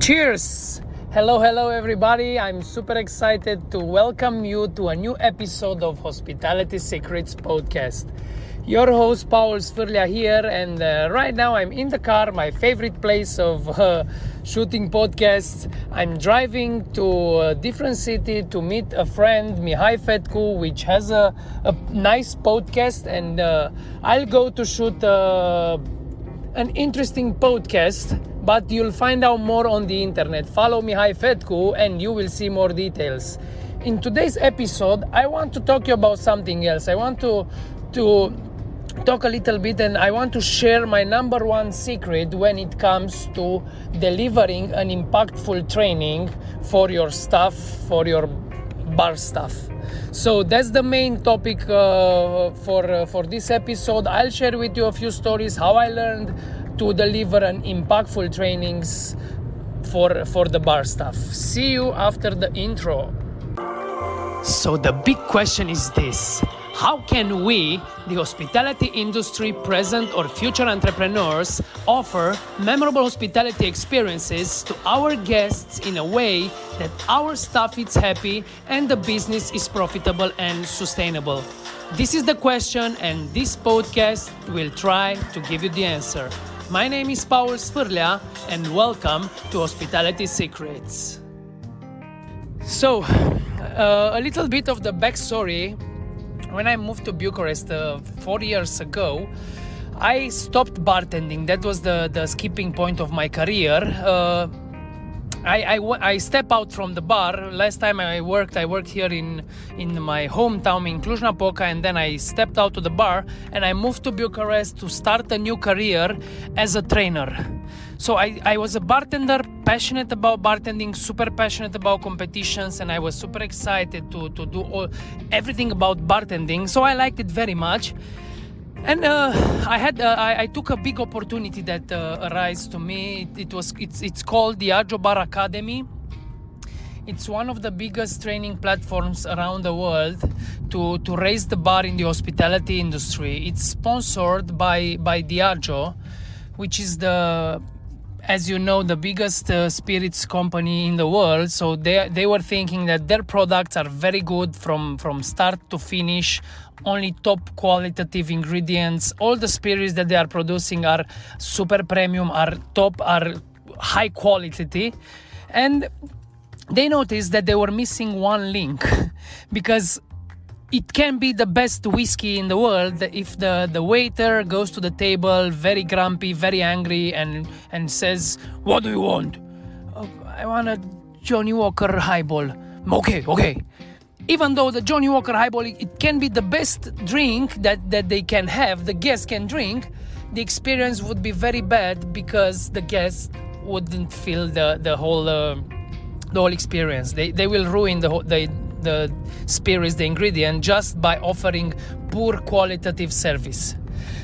Cheers! Hello everybody. I'm super excited to welcome you to a new episode of Hospitality Secrets podcast. Your host Paul Sfirlia here, and right now I'm in the car, my favorite place of shooting podcasts. I'm driving to a different city to meet a friend, Mihai Fetcu, which has a nice podcast, and I'll go to shoot an interesting podcast, but you'll find out more on the internet. Follow Mihai Fetcu and you will see more details. In today's episode, I want to talk to you about something else. I want to talk a little bit, and I want to share my number one secret when it comes to delivering an impactful training for your staff, for your bar staff. So that's the main topic for this episode. I'll share with you a few stories how I learned to deliver an impactful trainings for the bar staff. See you after the intro. So the big question is this: how can we, the hospitality industry, present or future entrepreneurs, offer memorable hospitality experiences to our guests in a way that our staff is happy and the business is profitable and sustainable? This is the question, and this podcast will try to give you the answer. My name is Paul Sfirlia, and welcome to Hospitality Secrets. So, a little bit of the backstory. When I moved to Bucharest 4 years ago, I stopped bartending. That was the skipping point of my career. I stepped out from the bar. Last time I worked here in my hometown in Cluj-Napoca, and then I stepped out to the bar and I moved to Bucharest to start a new career as a trainer. So I was a bartender, passionate about bartending, super passionate about competitions, and I was super excited to do everything about bartending. So I liked it very much. And I took a big opportunity that arose to me. It's called the Diageo Bar Academy. It's one of the biggest training platforms around the world to raise the bar in the hospitality industry. It's sponsored by Diageo, which is as you know, the biggest spirits company in the world. So they were thinking that their products are very good from start to finish, only top qualitative ingredients. All the spirits that they are producing are super premium, are top, are high quality. And they noticed that they were missing one link, because it can be the best whiskey in the world if the waiter goes to the table very grumpy, very angry, and says, "What do you want?" "I want a Johnny Walker highball." Okay. Even though the Johnny Walker highball, it can be the best drink that they can have, the guests can drink, the experience would be very bad, because the guests wouldn't feel the whole experience. They will ruin the spirits, the ingredient, just by offering poor qualitative service.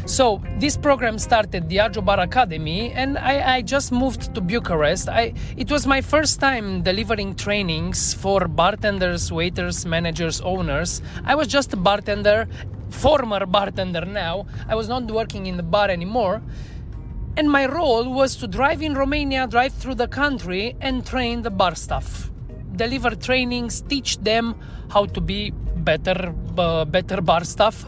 So this program started, the Diageo Bar Academy, and I just moved to Bucharest. It was my first time delivering trainings for bartenders, waiters, managers, owners. I was just a bartender, former bartender now. I was not working in the bar anymore. And my role was to drive in Romania, drive through the country and train the bar staff. Deliver trainings, teach them how to be better bar staff,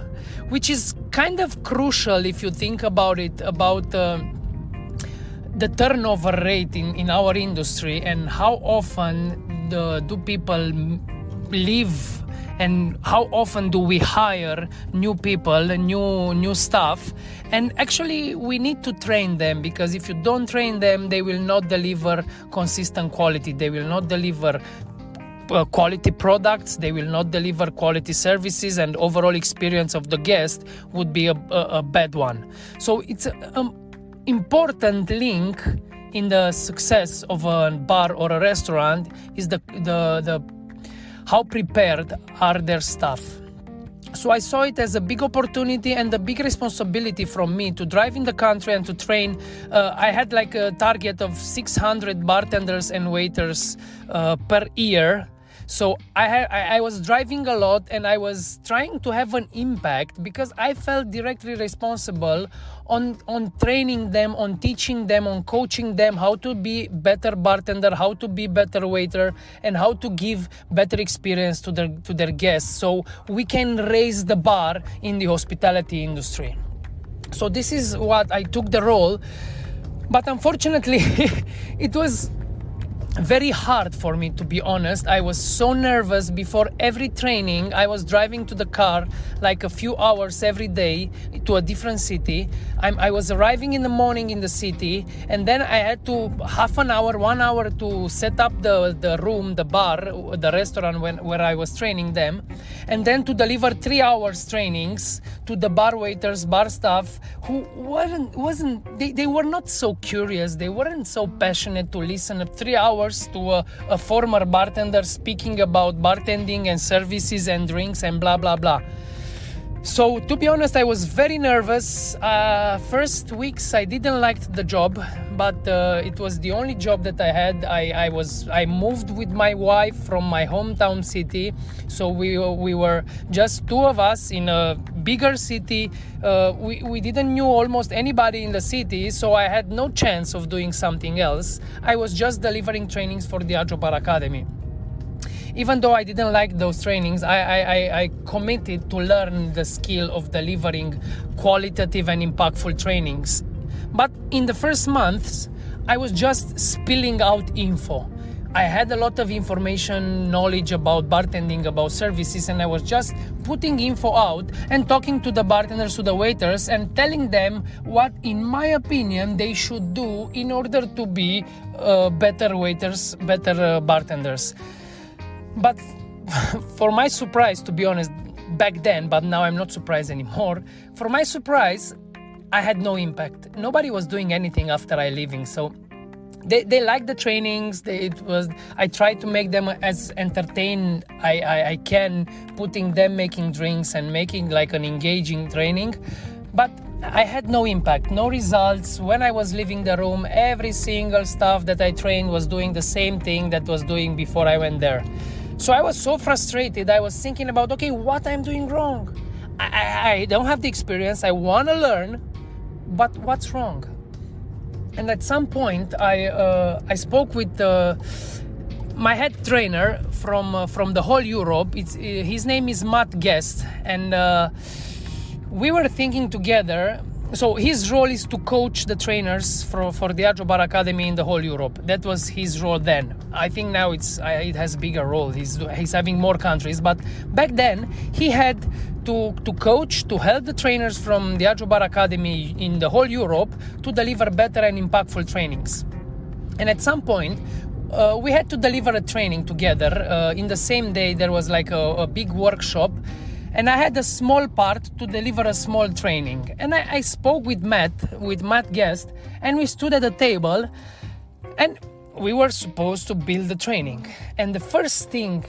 which is kind of crucial if you think about it, about the turnover rate in our industry, and how often do people leave, and how often do we hire new people, new staff. And actually we need to train them, because if you don't train them, they will not deliver consistent quality. They will not deliver quality products, they will not deliver quality services, and overall experience of the guest would be a bad one. So it's an important link in the success of a bar or a restaurant is the how prepared are their staff. So I saw it as a big opportunity and a big responsibility from me to drive in the country and to train. I had like a target of 600 bartenders and waiters per year So I was driving a lot, and I was trying to have an impact because I felt directly responsible on training them, on teaching them, on coaching them how to be better bartender, how to be better waiter, and how to give better experience to their guests, so we can raise the bar in the hospitality industry. So this is what I took the role, but unfortunately it was very hard for me, to be honest. I was so nervous before every training. I was driving to the car like a few hours every day to a different city. I was arriving in the morning in the city, and then I had to half an hour, 1 hour to set up the room, the bar, the restaurant where I was training them, and then to deliver 3 hours trainings to the bar waiters, bar staff, who they were not so curious, they weren't so passionate to listen to 3 hours to a former bartender speaking about bartending and services and drinks and blah blah blah. So to be honest, I was very nervous. First weeks I didn't like the job, but it was the only job that I had. I moved with my wife from my hometown city, so we were just two of us in a bigger city. We didn't knew almost anybody in the city, so I had no chance of doing something else. I was just delivering trainings for the Diageo Bar Academy. Even though I didn't like those trainings, I committed to learn the skill of delivering qualitative and impactful trainings. But in the first months, I was just spilling out info. I had a lot of information, knowledge about bartending, about services, and I was just putting info out and talking to the bartenders, to the waiters, and telling them what, in my opinion, they should do in order to be better waiters, better bartenders. But for my surprise, to be honest, back then, but now I'm not surprised anymore, for my surprise, I had no impact. Nobody was doing anything after I leaving. So they liked the trainings. I tried to make them as entertained I can, putting them making drinks and making like an engaging training. But I had no impact, no results. When I was leaving the room, every single staff that I trained was doing the same thing that was doing before I went there. So I was so frustrated. I was thinking about, okay, what I'm doing wrong? I don't have the experience. I want to learn, but what's wrong? And at some point, I spoke with my head trainer from the whole Europe. His name is Matt Guest, and we were thinking together. So his role is to coach the trainers for the Diageo Bar Academy in the whole Europe. That was his role then. I think now it has a bigger role. He's having more countries. But back then, he had to coach, to help the trainers from the Diageo Bar Academy in the whole Europe to deliver better and impactful trainings. And at some point, we had to deliver a training together. In the same day, there was like a big workshop. And I had a small part to deliver a small training. And I spoke with Matt Guest, and we stood at a table, and we were supposed to build the training. And the first thing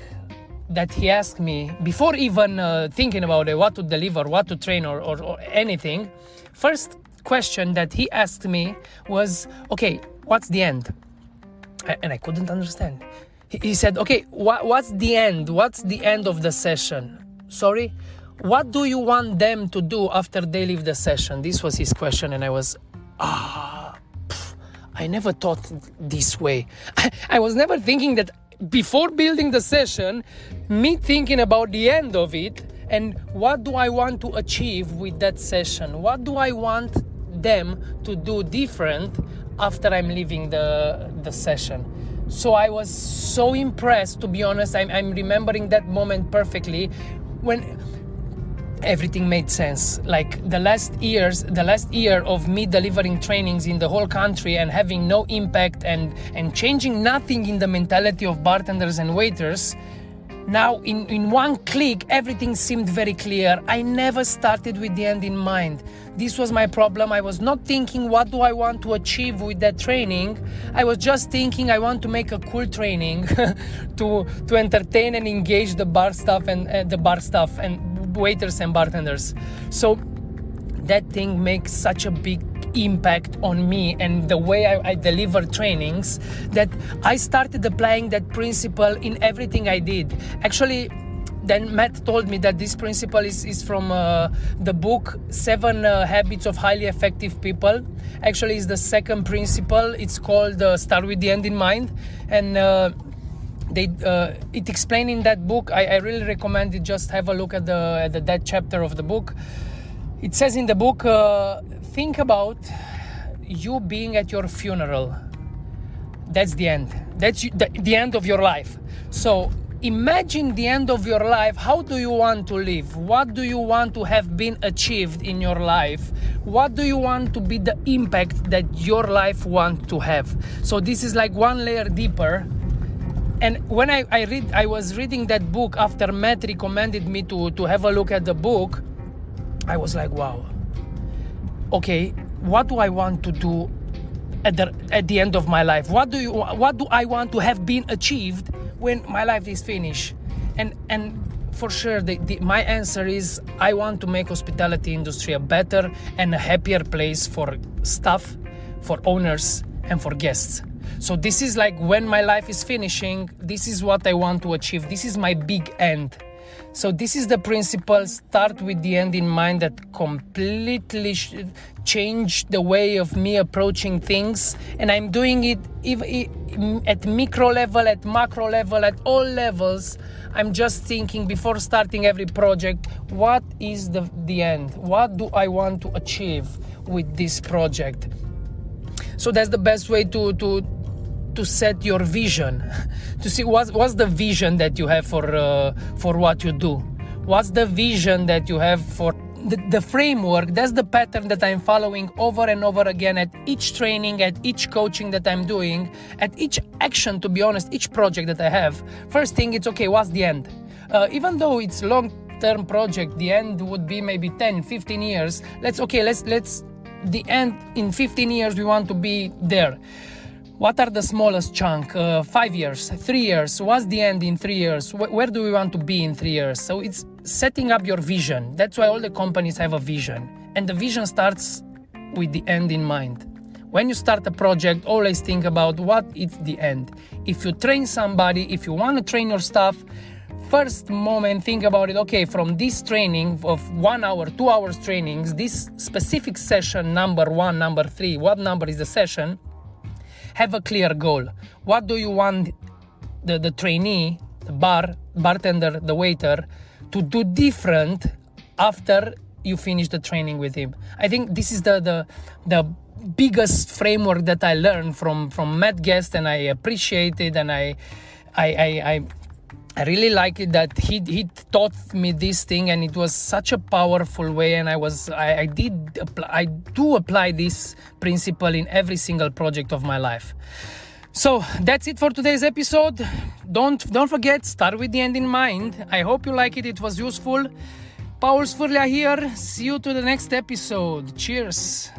that he asked me, before even thinking about it, what to deliver, what to train, or anything, first question that he asked me was, okay, what's the end? And I couldn't understand. He said, okay, what's the end? What's the end of the session? Sorry, what do you want them to do after they leave the session? This was his question, and I was, I never thought this way. I was never thinking that before building the session, me thinking about the end of it, and what do I want to achieve with that session? What do I want them to do different after I'm leaving the session? So I was so impressed, to be honest. I'm remembering that moment perfectly, when everything made sense. Like the last year of me delivering trainings in the whole country and having no impact and changing nothing in the mentality of bartenders and waiters, now in one click everything seemed very clear. I never started with the end in mind. This was my problem. I was not thinking what do I want to achieve with that training. I was just thinking I want to make a cool training to entertain and engage the bar staff and waiters and bartenders. So that thing makes such a big impact on me and the way I deliver trainings, that I started applying that principle in everything I did. Actually, then Matt told me that this principle is from the book 7 Habits of Highly Effective People. Actually, it's the second principle. It's called Start with the End in Mind. And it explained in that book. I really recommend it. Just have a look at that chapter of the book. It says in the book, think about you being at your funeral. That's the end. That's the end of your life. So imagine the end of your life. How do you want to live? What do you want to have been achieved in your life? What do you want to be the impact that your life wants to have? So this is like one layer deeper. And when I was reading that book after Matt recommended me to have a look at the book, I was like, wow, okay, what do I want to do at the end of my life? What do I want to have been achieved when my life is finished? And for sure, my answer is I want to make hospitality industry a better and a happier place for staff, for owners, and for guests. So this is like when my life is finishing, this is what I want to achieve. This is my big end. So this is the principle, start with the end in mind, that completely changed the way of me approaching things. And I'm doing it at micro level, at macro level, at all levels. I'm just thinking before starting every project, what is the end? What do I want to achieve with this project? So that's the best way to set your vision, to see what's the vision that you have for what you do. What's the vision that you have for the framework? That's the pattern that I'm following over and over again at each training, at each coaching that I'm doing, at each action, to be honest, each project that I have. First thing, it's okay, what's the end? Even though it's long-term project, the end would be maybe 10, 15 years. Let's the end in 15 years, we want to be there. What are the smallest chunk? 5 years, 3 years. What's the end in 3 years? Where do we want to be in 3 years? So it's setting up your vision. That's why all the companies have a vision. And the vision starts with the end in mind. When you start a project, always think about what is the end. If you train somebody, if you want to train your staff, first moment, think about it. Okay, from this training of 1 hour, 2 hours trainings, this specific session, number 1, number 3, what number is the session? Have a clear goal. What do you want the trainee, the bartender, the waiter to do different after you finish the training with him? I think this is the biggest framework that I learned from Matt Guest, and I appreciate it, and I really like it that he taught me this thing, and it was such a powerful way, and I do apply this principle in every single project of my life. So that's it for today's episode. Don't forget, start with the end in mind. I hope you like it. It was useful. Paul Sfurlia here. See you to the next episode. Cheers.